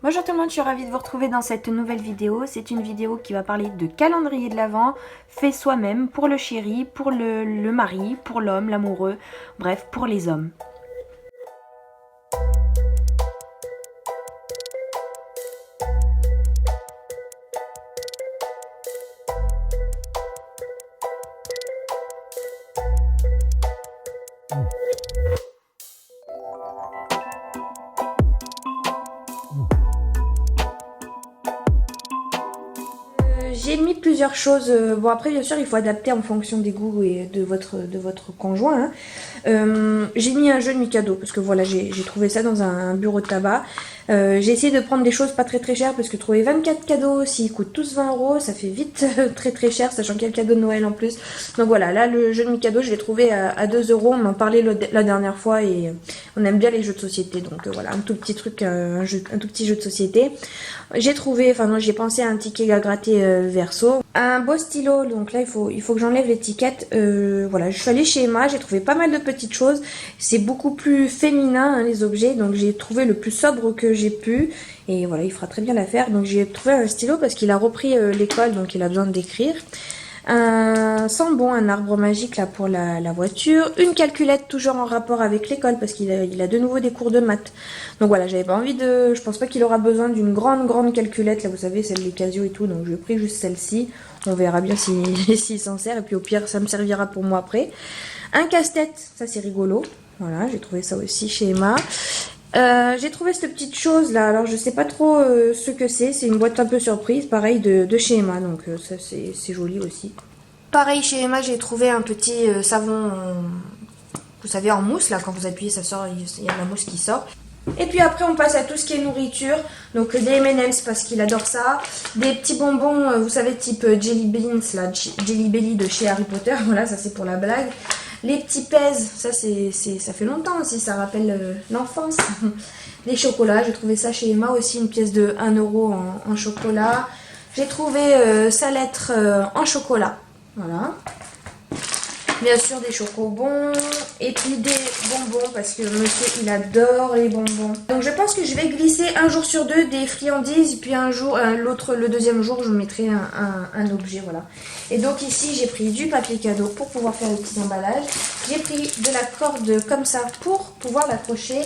Bonjour tout le monde, je suis ravie de vous retrouver dans cette nouvelle vidéo. C'est une vidéo qui va parler de calendrier de l'Avent fait soi-même pour le chéri, pour le mari, pour l'homme, l'amoureux, bref, pour les hommes. J'ai mis plusieurs choses. Bon, après, bien sûr, il faut adapter en fonction des goûts et de votre conjoint. Hein. J'ai mis un jeu de Mikado parce que voilà, j'ai trouvé ça dans un bureau de tabac. J'ai essayé de prendre des choses pas très chères parce que trouver 24 cadeaux, s'ils coûtent tous 20 euros, ça fait vite très cher, sachant qu'il y a le cadeau de Noël en plus. Donc voilà, là, le jeu de Mikado, je l'ai trouvé à 2 euros. On en parlait la dernière fois et on aime bien les jeux de société. Donc voilà, un tout petit truc, un tout petit jeu de société. J'ai trouvé, enfin non, j'ai pensé à un ticket à gratter verso. Un beau stylo, donc là il faut que j'enlève l'étiquette. Voilà, je suis allée chez Emma, j'ai trouvé pas mal de petites choses. C'est beaucoup plus féminin hein, les objets, donc j'ai trouvé le plus sobre que j'ai pu. Et voilà, il fera très bien l'affaire. Donc j'ai trouvé un stylo parce qu'il a repris l'école, donc il a besoin d'écrire. Un sambon, un arbre magique là pour la voiture, une calculette toujours en rapport avec l'école parce qu'il a de nouveau des cours de maths. Donc voilà, j'avais pas envie de, je pense pas qu'il aura besoin d'une grande calculette là, vous savez, celle des Casio et tout, donc je pris juste celle-ci. On verra bien s'il s'en sert et puis au pire ça me servira pour moi après. Un casse-tête, ça c'est rigolo. Voilà, j'ai trouvé ça aussi chez Emma. J'ai trouvé cette petite chose là, alors je sais pas trop ce que c'est une boîte un peu surprise, pareil de chez Emma, donc ça c'est joli aussi. Pareil chez Emma, j'ai trouvé un petit savon, vous savez, en mousse là, quand vous appuyez ça sort, il y a de la mousse qui sort. Et puis après on passe à tout ce qui est nourriture, donc des M&M's parce qu'il adore ça, des petits bonbons, vous savez type Jelly Beans, là, Jelly Belly de chez Harry Potter, voilà ça c'est pour la blague. Les petits pèses, ça fait longtemps aussi, ça rappelle l'enfance. Les chocolats, j'ai trouvé ça chez Emma aussi, une pièce de 1 euro en chocolat. J'ai trouvé sa lettre en chocolat, voilà. Bien sûr des chocobons et puis des bonbons parce que monsieur il adore les bonbons. Donc je pense que je vais glisser un jour sur deux des friandises et puis un jour, le deuxième jour je mettrai un objet, voilà. Et donc ici j'ai pris du papier cadeau pour pouvoir faire les petits emballages. J'ai pris de la corde comme ça pour pouvoir l'accrocher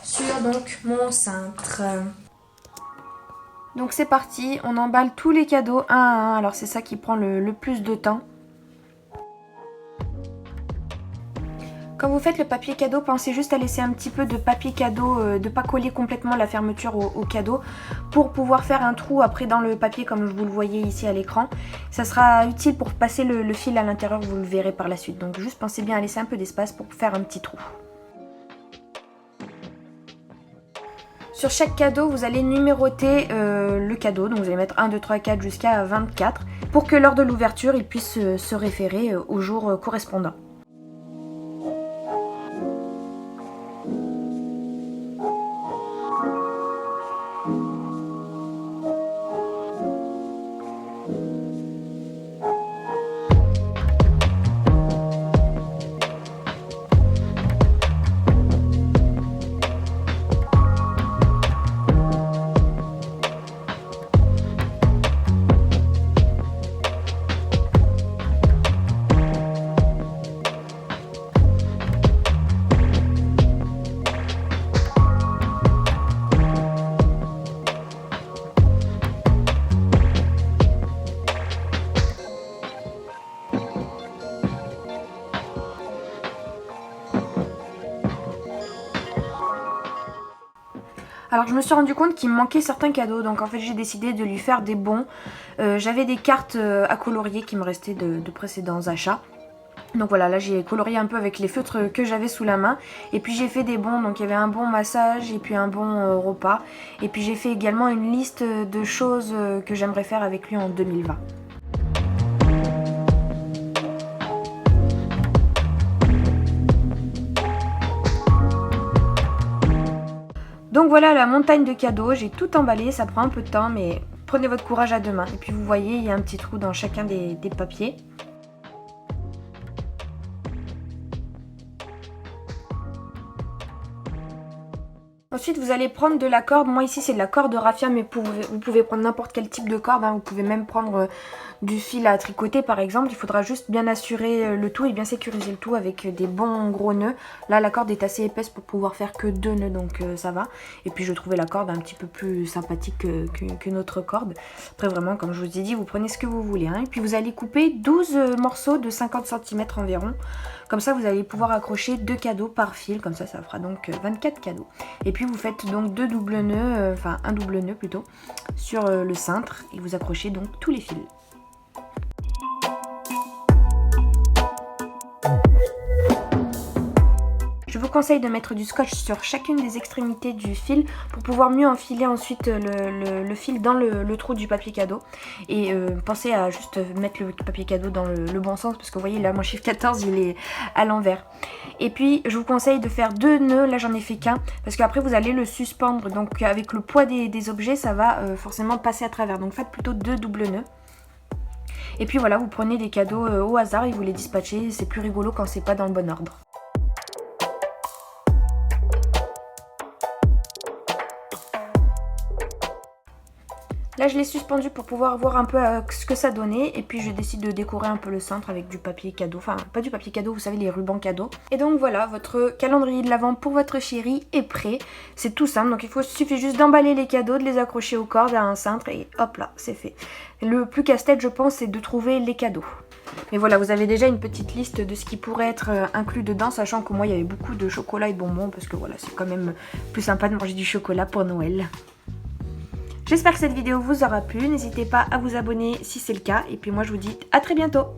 sur donc mon cintre. Donc c'est parti, on emballe tous les cadeaux un à un, alors c'est ça qui prend le plus de temps. Quand vous faites le papier cadeau, pensez juste à laisser un petit peu de papier cadeau, de ne pas coller complètement la fermeture au cadeau pour pouvoir faire un trou après dans le papier comme vous le voyez ici à l'écran. Ça sera utile pour passer le fil à l'intérieur, vous le verrez par la suite. Donc juste pensez bien à laisser un peu d'espace pour faire un petit trou. Sur chaque cadeau, vous allez numéroter le cadeau, donc vous allez mettre 1, 2, 3, 4 jusqu'à 24 pour que lors de l'ouverture, il puisse se référer au jour correspondant. Alors je me suis rendu compte qu'il me manquait certains cadeaux, donc en fait j'ai décidé de lui faire des bons. J'avais des cartes à colorier qui me restaient de précédents achats. Donc voilà, là j'ai colorié un peu avec les feutres que j'avais sous la main. Et puis j'ai fait des bons, donc il y avait un bon massage et puis un bon repas. Et puis j'ai fait également une liste de choses que j'aimerais faire avec lui en 2020. Donc voilà la montagne de cadeaux, j'ai tout emballé, ça prend un peu de temps mais prenez votre courage à deux mains. Et puis vous voyez, il y a un petit trou dans chacun des papiers. Ensuite, vous allez prendre de la corde. Moi, ici, c'est de la corde raffia, mais vous pouvez prendre n'importe quel type de corde. Hein. Vous pouvez même prendre du fil à tricoter, par exemple. Il faudra juste bien assurer le tout et bien sécuriser le tout avec des bons gros nœuds. Là, la corde est assez épaisse pour pouvoir faire que 2 nœuds, donc ça va. Et puis, je trouvais la corde un petit peu plus sympathique que notre corde. Après, vraiment, comme je vous ai dit, vous prenez ce que vous voulez. Hein. Et puis, vous allez couper 12 morceaux de 50 cm environ. Comme ça, vous allez pouvoir accrocher 2 cadeaux par fil. Comme ça fera donc 24 cadeaux. Et puis, vous faites donc 2 doubles nœuds, enfin un double nœud plutôt, sur le cintre. Et vous accrochez donc tous les fils. Je vous conseille de mettre du scotch sur chacune des extrémités du fil pour pouvoir mieux enfiler ensuite le fil dans le trou du papier cadeau. Et pensez à juste mettre le papier cadeau dans le bon sens parce que vous voyez là mon chiffre 14 il est à l'envers. Et puis je vous conseille de faire 2 nœuds, là j'en ai fait qu'un parce qu'après vous allez le suspendre, donc avec le poids des objets ça va forcément passer à travers. Donc faites plutôt 2 doubles nœuds. Et puis voilà, vous prenez des cadeaux au hasard et vous les dispatchez, c'est plus rigolo quand c'est pas dans le bon ordre. Là je l'ai suspendu pour pouvoir voir un peu ce que ça donnait et puis je décide de décorer un peu le centre avec du papier cadeau, enfin pas du papier cadeau, vous savez les rubans cadeaux. Et donc voilà, votre calendrier de l'Avent pour votre chérie est prêt, c'est tout simple, donc suffit juste d'emballer les cadeaux, de les accrocher aux cordes à un cintre et hop là, c'est fait. Le plus casse-tête je pense c'est de trouver les cadeaux. Mais voilà, vous avez déjà une petite liste de ce qui pourrait être inclus dedans, sachant que moi il y avait beaucoup de chocolat et de bonbons parce que voilà, c'est quand même plus sympa de manger du chocolat pour Noël. J'espère que cette vidéo vous aura plu, n'hésitez pas à vous abonner si c'est le cas, et puis moi je vous dis à très bientôt.